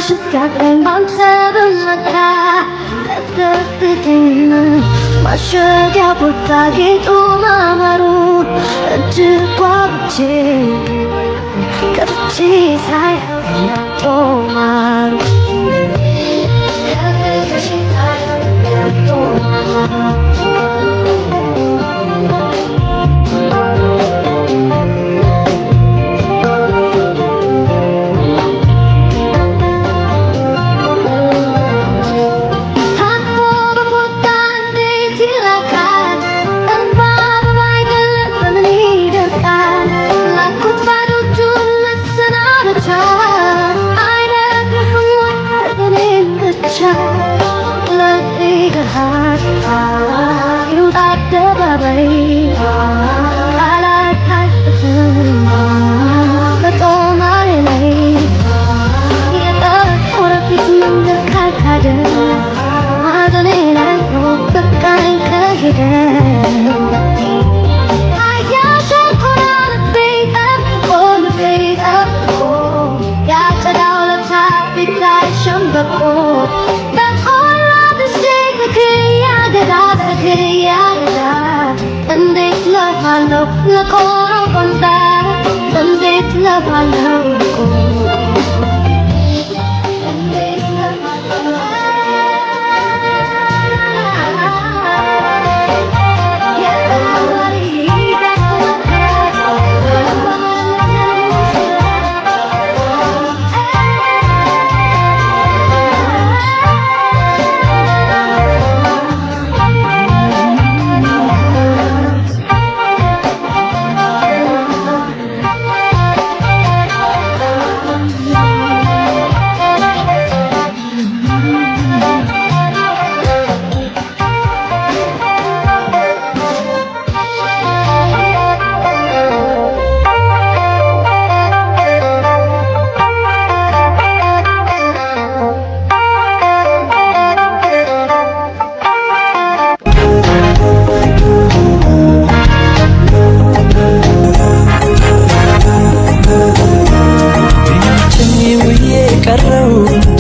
شكاكين بانساب المكا تدفتين ما شكا بطاقيت ومامرو تقوى بجي كبجي سايا ومامرو La coro contar, donde la valoro.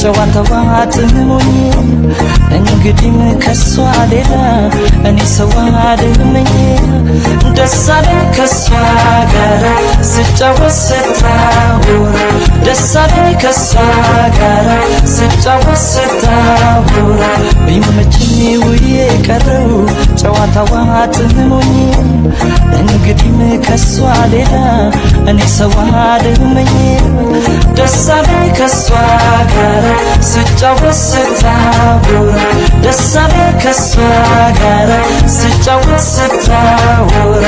ጨዋታዋትሙኝ እንግዲህ ከሷ ሌላ እኔ ሰው አይደለኝ ደሳለኝ ከሷ ጋር ስጫወት ስታወራ ደሳለኝ ከሷ ጋር ስጫወት ስታወራ ቢመችኝ ውዬ ቀረው ጨዋታዋትሙኝ እንግዲህ ከሷ ሌላ እኔ ሰው አይደለኝ ደሳለኝ ከሷ ጋር ስጫወት ስታወራ ደሳለኝ ከሷ ጋር ስጫወት ስታወራ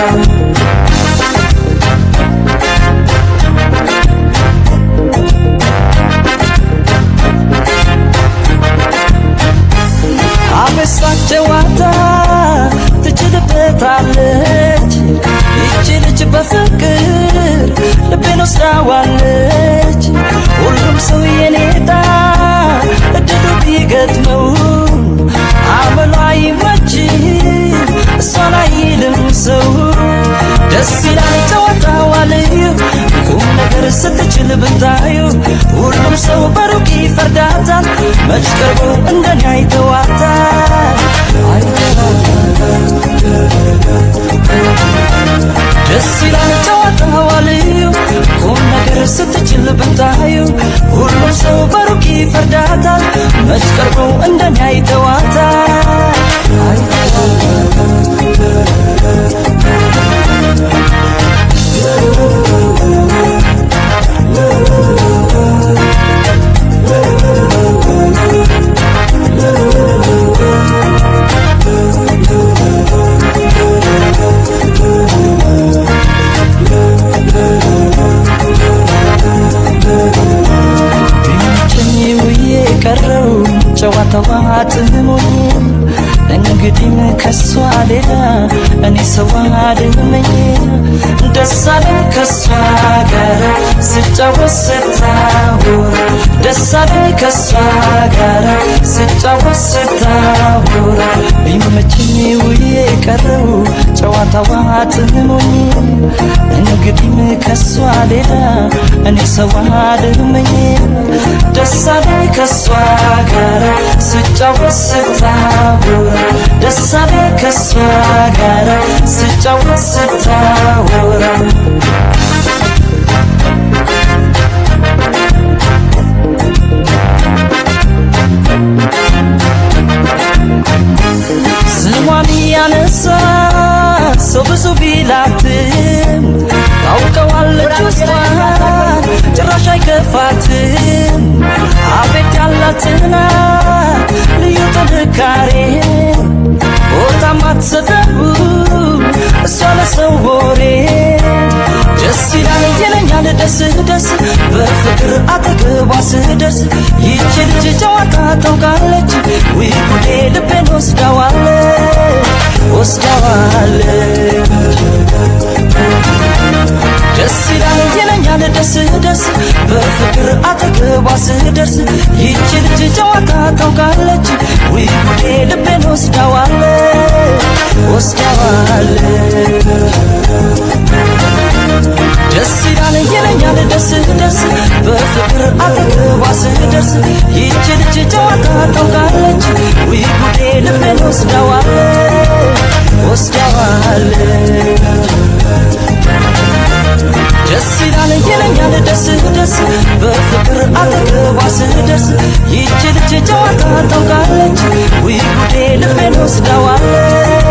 አበሳች ጨዋታ ትችልበታለች ይቺ ልጅ በፍቅር ልቤን ወስዳዋለች ሁሉም ሰው የኔታ እድሉ ቢገጥመው አመሏ ይመች እሷን አይልም ሰው ደስ ይላል ጨዋታዋ ልዩ ቁም ነገር ስትችል ብታዩ ሁሉም ሰው በሩቅ ይፈርዳታል መች ቀርቦ እንደኔ አይተዋታል ደስ ይላል ጨዋታዋ ልዩ ቁም ነገር ስትችል ብታዩ ሁሉም ሰው በሩቅ ይፈርዳታል መች ቀርቦ እንደኔ አይተዋታል ጨዋታዋትሙኝ እንግዲህ ከሷ ሌላ እኔ ሰው አይደለኝ ደሳለኝ ከሷ ጋር ስጫወት ስታወራ ደሳለኝ ከሷ ጋር ስጫወት ስታወራ ቢመችኝ ውዬ ቀረው ጨዋታዋትሙኝ እንግዲህ ከሷ ሌላ እኔ ሰው አድመኝ ደስ አለኝ ከሷ ጋር ስጫወት ስታወራ ደስ አለኝ ከሷ ጋር ስጫወት ስታወራ ስሟን ያነሳ ሰው ብዙ ቢላትም ታውቀዋለች ውስጧን ጭራሽ አይከፋትም አቤት ያላትና ልዩ ጥንካሬ ቦታም አትሰጠው እሷ ለሰው ወሬ ደስ ይለኛል ደስ ደስ በፍቅር አጠገቧ ስደርስ ይህች ልጅ ጨዋታ ታውቃለች ውይ ጉዴ ልቤን ወስዳዋለች ደስ ይለኛል ደስ ደስ በፍቅር አጠገቧ ስደርስ ይህች ልጅ ጨዋታ ታውቃለች ውይ ጉዴ ልቤን ወስዳዋለች ደስ ይለኛል ደስ ደስ በፍቅር አጠገቧ ስደርስ ይህች ልጅ ጨዋታ ታውቃለች ውይ ጉዴ ልቤን ወስዳዋለች ደስ ይለኛል ደስ ደስ በፍቅር አጠገቧ ስደርስ ይህች ልጅ ጨዋታ ታውቃለች ውይ ጉዴ ልቤን ወስዳዋለች